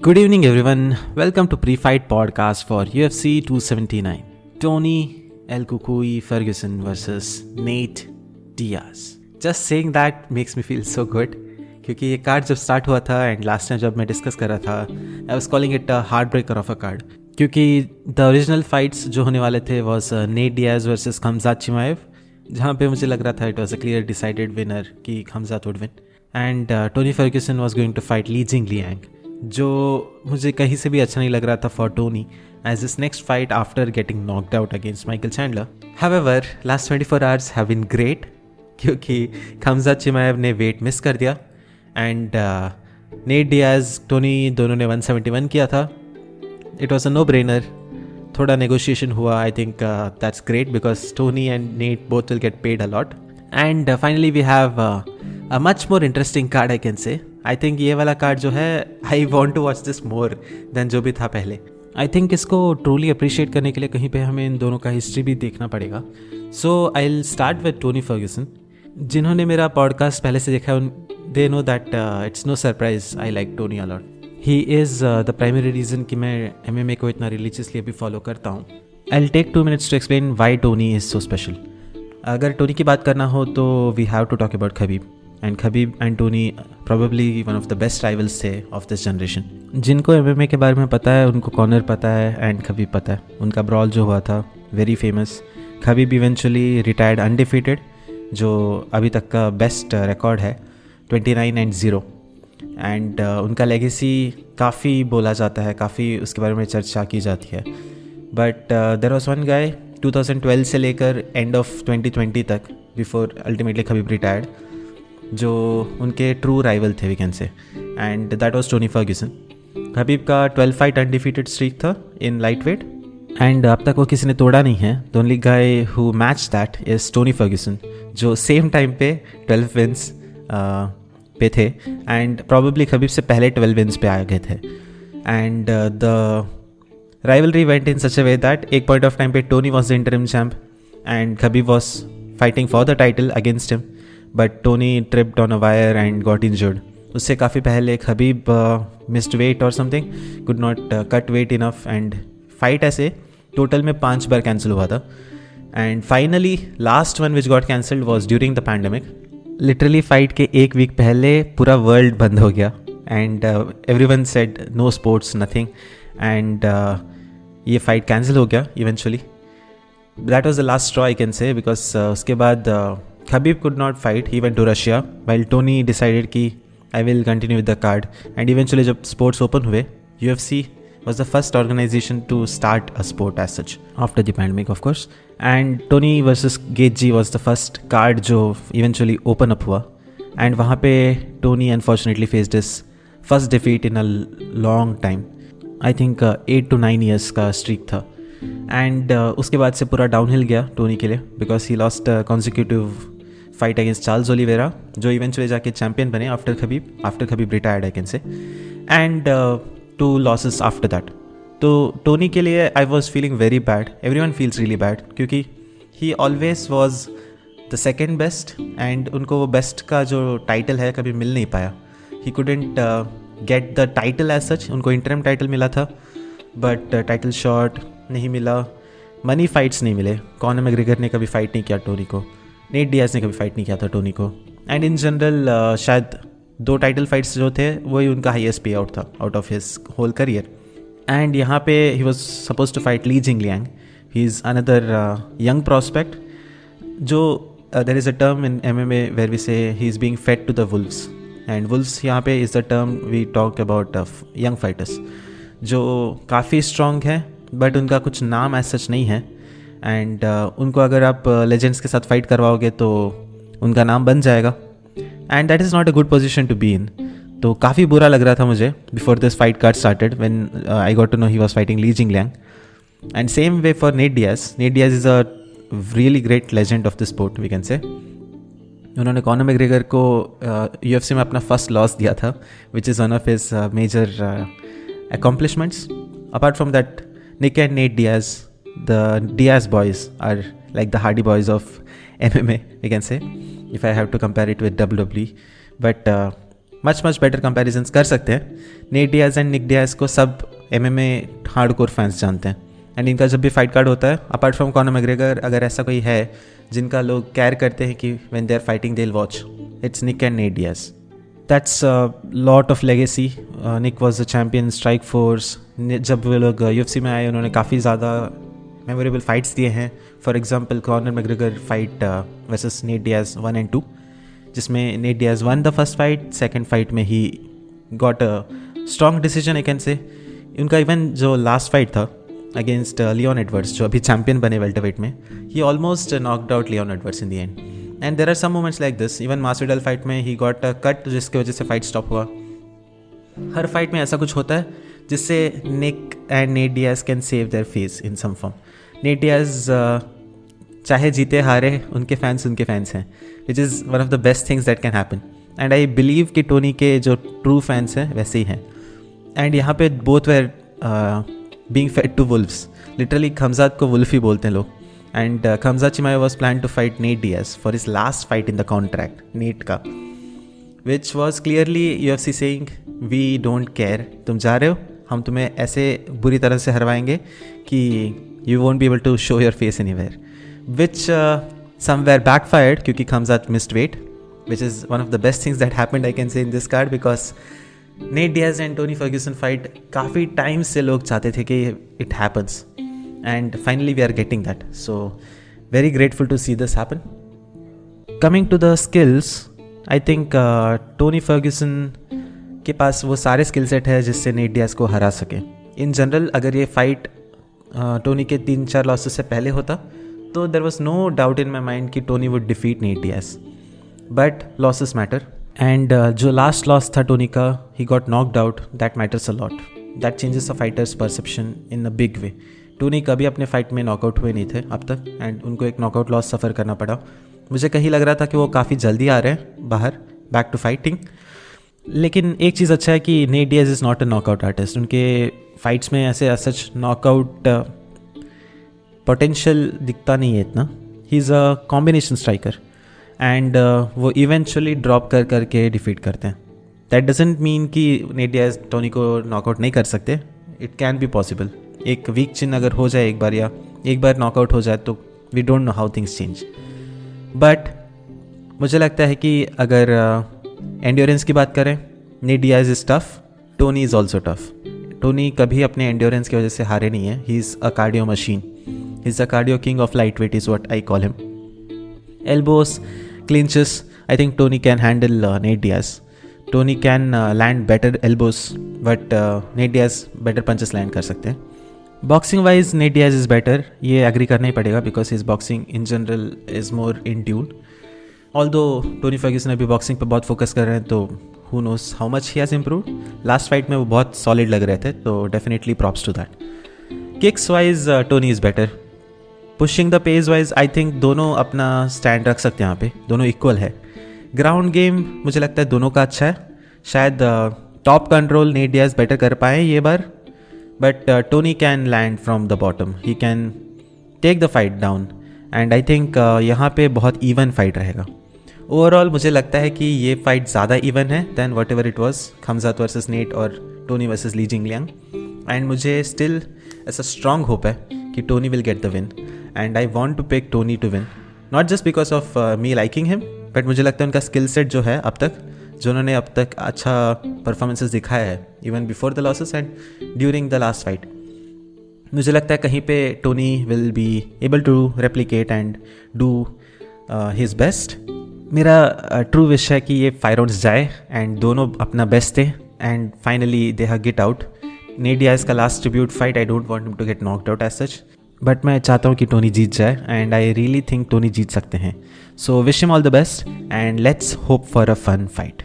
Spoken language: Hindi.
Good evening, everyone. Welcome to Pre-Fight Podcast for UFC 279. Tony El Cucuy Ferguson versus Nate Diaz. Just saying that makes me feel so good. क्योंकि ये कार्ड जब स्टार्ट हुआ था एंड लास्ट टाइम जब मैं डिस्कस कर रहा था I was calling it a heart breaker of a card, क्योंकि द ओरिजिनल फाइट्स जो होने वाले थे was Nate Diaz versus Khamzat Chimaev, जहाँ पे मुझे लग रहा था it was a clear decided winner कि Khamzat would win. And Tony Ferguson was going to fight Li Jingliang, जो मुझे कहीं से भी अच्छा नहीं लग रहा था for Tony as this next fight after getting knocked out against Michael Chandler. However last 24 hours have been great, क्योंकि खमजात चिमाएव ने वेट मिस कर दिया एंड नेट डियाज टोनी दोनों ने 171 किया था. It was a no brainer. थोड़ा नेगोशिएशन हुआ. I think that's great because Tony and Nate both will get paid a lot. And finally we have a much more interesting card I can say. I think ये वाला कार्ड जो है I want to watch this more than जो भी था पहले. आई थिंक इसको ट्रूली अप्रिशिएट करने के लिए कहीं पे हमें इन दोनों का हिस्ट्री भी देखना पड़ेगा. So I will start with Tony Ferguson. जिन्होंने मेरा पॉडकास्ट पहले से देखा है they know that it's no surprise I like Tony a lot. He is the primary reason कि मैं MMA को इतना religiously अभी follow करता हूँ. I'll take 2 minutes to explain why Tony is so special. अगर टोनी की बात करना हो तो we have to talk about Khabib. And Khabib and Tony probably one of the best rivals थे of this generation. जिनको MMA के बारे में पता है उनको कॉर्नर पता है एंड Khabib पता है. उनका ब्रॉल जो हुआ था very famous. Khabib eventually retired undefeated, जो अभी तक का बेस्ट रिकॉर्ड है 29-0. एंड उनका लेगेसी काफ़ी बोला जाता है, काफ़ी उसके बारे में चर्चा की जाती है. But there was one guy 2012 से लेकर एंड ऑफ 2020 तक बिफोर अल्टीमेटली खबीब रिटायर्ड, जो उनके ट्रू राइवल थे we can say, and that was Tony Ferguson. Khabib का 12 फाइट अनडिफीटेड स्ट्रीक था इन लाइट वेट एंड अब तक वो किसी ने तोड़ा नहीं है. The only guy who match that is Tony Ferguson, जो सेम टाइम पे 12 विन्स पे थे एंड प्रॉबेबली खबीब से पहले 12 विन्स पे आ गए थे. And the rivalry went in such a way that एक पॉइंट ऑफ टाइम पे Tony was the interim champ and Khabib was fighting for the title against him, but Tony tripped on a wire and got injured. उससे काफ़ी पहले खबीब मिस्ड वेट और something, could not cut weight enough and fight ऐसे टोटल में 5 बार कैंसिल हुआ था. And finally last one which got cancelled was during the pandemic. Literally fight के एक वीक पहले पूरा वर्ल्ड बंद हो गया and everyone said no sports nothing and ये फाइट कैंसिल हो गया eventually. That was the last straw I can say, because उसके बाद Khabib could not fight. He went to Russia while Tony decided कि I will continue with the card. And eventually जब स्पोर्ट्स ओपन हुए, UFC was the first organization to start a sport as such after the pandemic of course, and Tony versus Gaethje was the first card जो eventually open up हुआ. and वहाँ पे Tony unfortunately faced his first defeat in a long time. I think 8 to 9 years का streak था and उसके बाद से पूरा downhill गया Tony के लिए, because he lost a consecutive fight against Charles Oliveira, जो eventually जाके champion बने after Khabib retired I can say, and 2 losses after that. तो टोनी के लिए I was feeling very bad. Every one feels really bad, क्योंकि he always was the second best and उनको वो बेस्ट का जो टाइटल है कभी मिल नहीं पाया. He couldn't get the title as such. उनको इंटरम टाइटल मिला था बट टाइटल शॉट नहीं मिला. मनी फाइट्स नहीं मिले. कॉनर मैग्रेगर ने कभी फाइट नहीं किया टोनी को. नेट डियाज ने कभी फाइट नहीं किया था टोनी को. एंड इन जनरल शायद 2 टाइटल फाइट्स जो थे वही उनका highest payout out of his whole career करियर. एंड यहाँ पे he was suppose to fight Li Jingliang. He is another young prospect, जो there is a term in MMA where we say he is being fed to the wolves, and wolves यहाँ पे is the term we talk about young fighters जो काफ़ी स्ट्रॉन्ग हैं बट उनका कुछ नाम एज सच नहीं है. एंड उनको अगर आप लेजेंड्स के साथ फाइट करवाओगे तो उनका नाम बन जाएगा. And that is not a good position to be in. तो काफ़ी बुरा लग रहा था मुझे before this fight card started when I got to know he was fighting Li Jingliang. And same way for Nate Diaz. Nate Diaz is a really great legend of the sport we can say. उन्होंने कॉनर मैग्रेगर को UFC में अपना फर्स्ट लॉस दिया था, which is one of his major accomplishments. Apart from that, Nick and Nate Diaz, the Diaz boys are like the Hardy Boys of MMA, we can say, if I have to compare it with WWE. But much better comparisons कर सकते हैं। Nate Diaz and Nick Diaz को सब MMA हार्डकोर फैंस जानते हैं, एंड इनका जब भी फाइट कार्ड होता है, अपार्ट फ्रॉम कॉनर मैग्रेगर, अगर ऐसा कोई है जिनका लोग केयर करते हैं कि when they are fighting they will watch, it's Nick and Nate Diaz. That's lot of legacy. Nick was the champion Strikeforce. जब वो लोग UFC में आए उन्होंने काफ़ी ज़्यादा मेमोरेबल फाइट्स दिए हैं। For example Conor McGregor fight versus Nate Diaz 1 and 2, जिसमें Nate Diaz won the first fight, second fight में he got a strong decision I can say. उनका इवन जो लास्ट फाइट था अगेंस्ट लियोन एडवर्ड्स, जो अभी चैम्पियन बने वेल्टरवेट में, he almost knocked out Leon Edwards in the end. And there are some moments like this. Even Masvidal fight में ही गॉट अ कट, जिसकी वजह से फाइट स्टॉप हुआ। हर फाइट में ऐसा कुछ होता है जिससे Nick and Nate Diaz can save their face in some form. Nate Diaz चाहे जीते हारे, उनके फैंस हैं, which is one of the best things that can happen. And I believe कि टोनी के जो ट्रू फैंस हैं वैसे ही हैं। एंड यहाँ पे both were being fed to wolves. Literally Khamzat को वुल्फ ही बोलते हैं लोग। And Khamzat Chimaev was plan to fight Nate Diaz for his last fight in the contract Nate का, which was clearly UFC saying we don't care, तुम जा रहे हो, हम तुम्हें ऐसे बुरी तरह से हरवाएंगे कि you won't be able to show your face anywhere, which somewhere backfired, क्योंकि Khamzat missed weight, which is one of the best things that happened I can say in this card, because Nate Diaz and Tony Ferguson fight काफ़ी टाइम से लोग चाहते थे कि it happens, and finally we are getting that, so very grateful to see this happen. Coming to the skills, I think Tony Ferguson के पास वो सारे स्किल सेट है जिससे नेट डियाज को हरा सके। इन जनरल अगर ये फाइट टोनी के 3-4 लॉसेस से पहले होता तो there was no doubt in my mind कि Tony would defeat Nate Diaz, but losses matter. And जो लास्ट लॉस था टोनी का, he got knocked out, that matters a lot, that changes a fighter's perception in a big way. Tony कभी अपने फाइट में नॉकआउट हुए नहीं थे अब तक, एंड उनको एक नॉकआउट लॉस सफ़र करना पड़ा। मुझे कहीं लग रहा था कि वो काफ़ी जल्दी आ रहे हैं बाहर बैक टू फाइटिंग, लेकिन एक चीज़ अच्छा है कि net Diaz is not a knockout artist. उनके फाइट्स में ऐसे सच नॉकआउट पोटेंशियल दिखता नहीं है इतना। ही is a combination striker, and वो इवेंचुअली ड्रॉप कर करके डिफीट करते हैं। दैट डजेंट मीन कि नेट डियाज टोनी को नॉकआउट नहीं कर सकते, इट कैन बी पॉसिबल। एक वीक चिन्ह अगर हो जाए एक बार, या एक बार नॉकआउट हो जाए, तो we don't know how things change. But मुझे लगता है कि अगर एंड्योरेंस की बात करें, Nate Diaz is tough, Tony is also tough. Tony कभी अपने एंड्योरेंस की वजह से हारे नहीं है। He is a cardio machine, he is a cardio king of lightweight is what I call him. Elbows, clinches, I think Tony can handle Nate Diaz. Tony can land better elbows, but Nate Diaz better punches land कर सकते हैं। Boxing wise Nate Diaz is better, ये agree करना ही पड़ेगा, because his boxing in general is more in tune. Although Tony Ferguson अभी boxing पे बहुत focus कर रहे हैं, तो who knows how much he has improved. Last fight में वो बहुत solid लग रहे थे, तो definitely props to that. Kicks wise Tony is better. Pushing the pace wise I think दोनों अपना स्टैंड रख सकते हैं, यहाँ पे दोनों इक्वल है। ग्राउंड गेम मुझे लगता है दोनों का अच्छा है। शायद top control Nate Diaz better कर पाए ये बार, but Tony can land from the bottom, he can take the fight down, and I think यहाँ पे बहुत इवन फाइट रहेगा। ओवरऑल मुझे लगता है कि ये फाइट ज़्यादा इवन है than whatever it was Khamzat versus Nate और Tony versus Li Jingliang, and मुझे स्टिल ऐसा स्ट्रॉन्ग होप है कि Tony will get the win, and I want to pick Tony to win, not just because of me liking him, but मुझे लगता है उनका स्किल सेट जो है अब तक, जो उन्होंने अब तक अच्छा परफॉर्मेंसेस दिखाया है even before the losses and during the last fight, मुझे लगता है कहीं पे Tony will be able to replicate and do his best. मेरा ट्रू विश है कि ये 5 राउंड्स जाए एंड दोनों अपना बेस्ट थे, and finally they have get out. Nate Diaz का last tribute fight, I don't want him to get knocked out as such, but मैं चाहता हूँ कि टोनी जीत जाए, and I really think Tony जीत सकते हैं। So wish him all the best, and let's hope for a fun fight.